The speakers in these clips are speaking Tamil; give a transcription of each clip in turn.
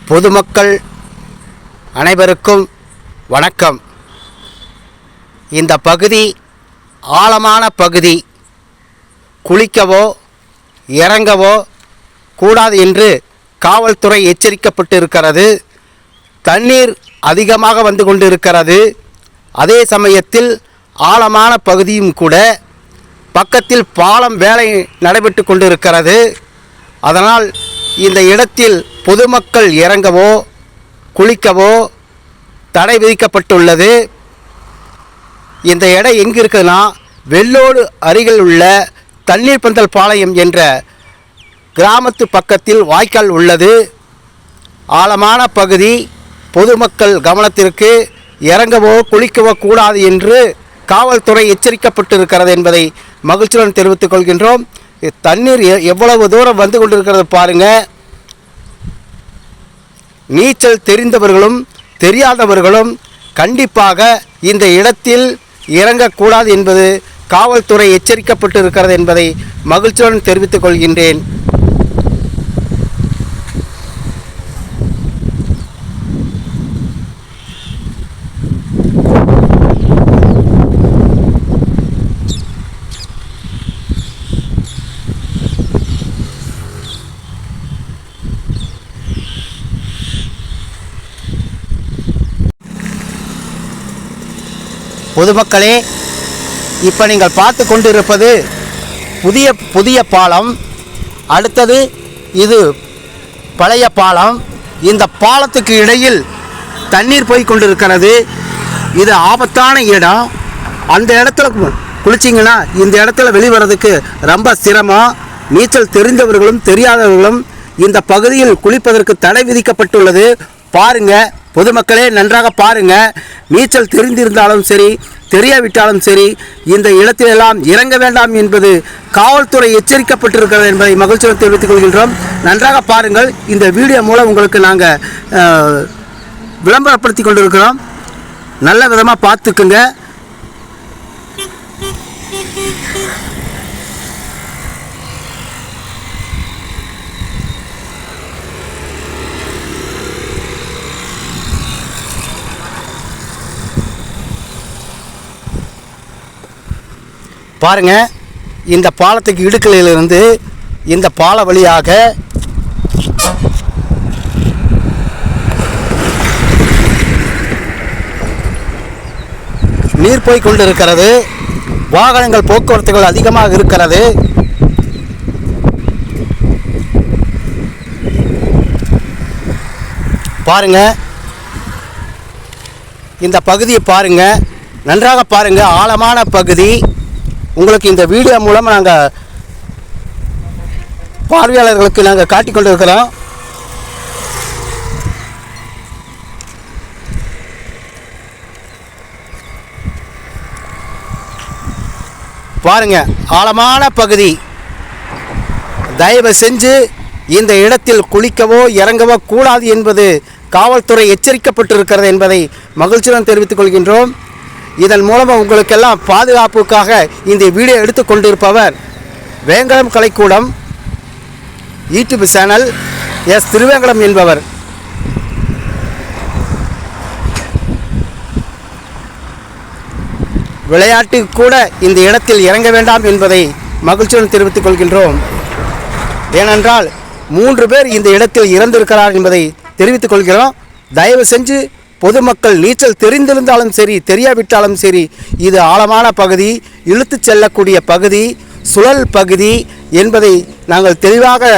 பொதுமக்கள் அனைவருக்கும் வணக்கம். இந்த பகுதி ஆழமான பகுதி. குளிக்கவோ இறங்கவோ கூடாது என்று காவல்துறை எச்சரிக்கப்பட்டு இருக்கிறது. தண்ணீர் அதிகமாக வந்து கொண்டிருக்கிறது. அதே சமயத்தில் ஆழமான பகுதியும் கூட. பக்கத்தில் பாலம் வேலை நடைபெற்று கொண்டிருக்கிறது. அதனால் இந்த இடத்தில் பொதுமக்கள் இறங்கவோ குளிக்கவோ தடை விதிக்கப்பட்டுள்ளது. இந்த இடம் எங்கே இருக்குதுன்னா, வெள்ளோடு அருகில் உள்ள தண்ணீர் பந்தல் பாளையம் என்ற கிராமத்து பக்கத்தில் வாய்க்கால் உள்ளது. ஆழமான பகுதி. பொதுமக்கள் கவனத்திற்கு இறங்கவோ குளிக்கவோ கூடாது என்று காவல்துறை எச்சரிக்கப்பட்டிருக்கிறது என்பதை மகிழ்ச்சியுடன் தெரிவித்துக் கொள்கின்றோம். தண்ணீர் எவ்வளவு தூரம் வந்து கொண்டிருக்கிறது பாருங்கள். நீச்சல் தெரிந்தவர்களும் தெரியாதவர்களும் கண்டிப்பாக இந்த இடத்தில் இறங்கக்கூடாது என்பது காவல்துறை எச்சரிக்கப்பட்டிருக்கிறது என்பதை மகிழ்ச்சியுடன் தெரிவித்துக் கொள்கின்றேன். பொதுமக்களே, இப்போ நீங்கள் பார்த்து கொண்டிருப்பது புதிய பாலம். அடுத்தது இது பழைய பாலம். இந்த பாலத்துக்கு இடையில் தண்ணீர் போய் கொண்டிருக்கிறது. இது ஆபத்தான இடம். அந்த இடத்துல குளிச்சிங்கன்னா இந்த இடத்துல வெளிவரதுக்கு ரொம்ப சிரமம். நீச்சல் தெரிந்தவர்களும் தெரியாதவர்களும் இந்த பகுதியில் குளிப்பதற்கு தடை விதிக்கப்பட்டுள்ளது. பாருங்கள் பொதுமக்களே, நன்றாக பாருங்கள். நீச்சல் தெரிந்திருந்தாலும் சரி தெரியாவிட்டாலும் சரி இந்த இடத்திலெல்லாம் இறங்க வேண்டாம் என்பது காவல்துறை எச்சரிக்கப்பட்டிருக்கிறது என்பதை மகிழ்ச்சியுடன் தெரிவித்துக் கொள்கின்றோம். நன்றாக பாருங்கள். இந்த வீடியோ மூலம் உங்களுக்கு நாங்கள் விளம்பரப்படுத்தி கொண்டிருக்கிறோம். நல்ல விதமாக பார்த்துக்குங்க. பாருங்க, இந்த பாலத்துக்கு இடுக்கலிலிருந்து இந்த பால வழியாக நீர் போய் கொண்டிருக்கிறது. வாகனங்கள் போக்குவரத்துகள் அதிகமாக இருக்கிறது. பாருங்க, இந்த பகுதியை பாருங்க, நன்றாக பாருங்க. ஆழமான பகுதி. உங்களுக்கு இந்த வீடியோ மூலம் நாங்கள் பார்வையாளர்களுக்கு நாங்கள் காட்டிக் கொண்டிருக்கிறோம். பாருங்க, ஆழமான பகுதி. தயவு செஞ்சு இந்த இடத்தில் குளிக்கவோ இறங்கவோ கூடாது என்பது காவல்துறை எச்சரிக்கப்பட்டிருக்கிறது என்பதை மகிழ்ச்சியுடன் தெரிவித்துக் கொள்கின்றோம். இதன் மூலமாக உங்களுக்கெல்லாம் பாதுகாப்புக்காக இந்த வீடியோ எடுத்து கொண்டிருப்பவர் Venkatam Kalaikoodam YouTube channel S Thiruvengadam என்பவர். விளையாட்டு கூட இந்த இடத்தில் இறங்க வேண்டாம் என்பதை மகிழ்ச்சியுடன் தெரிவித்துக் கொள்கின்றோம். ஏனென்றால் 3 பேர் இந்த இடத்தில் இறந்திருக்கிறார் என்பதை தெரிவித்துக் கொள்கிறோம். தயவு செஞ்சு பொதுமக்கள் நீச்சல் தெரிந்திருந்தாலும் சரி தெரியாவிட்டாலும் சரி இது ஆழமான பகுதி, இழுத்து செல்லக்கூடிய பகுதி, சுழல் பகுதி என்பதை நாங்கள் தெளிவாக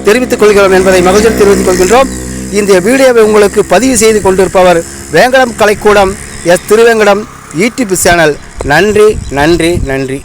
தெரிவித்துக் கொள்கிறோம் என்பதை மகிழ்ச்சியுடன் தெரிவித்துக் கொள்கின்றோம். இந்த வீடியோவை உங்களுக்கு பதிவு செய்து கொண்டிருப்பவர் Venkatam Kalaikoodam S Thiruvengadam YouTube channel. நன்றி நன்றி நன்றி.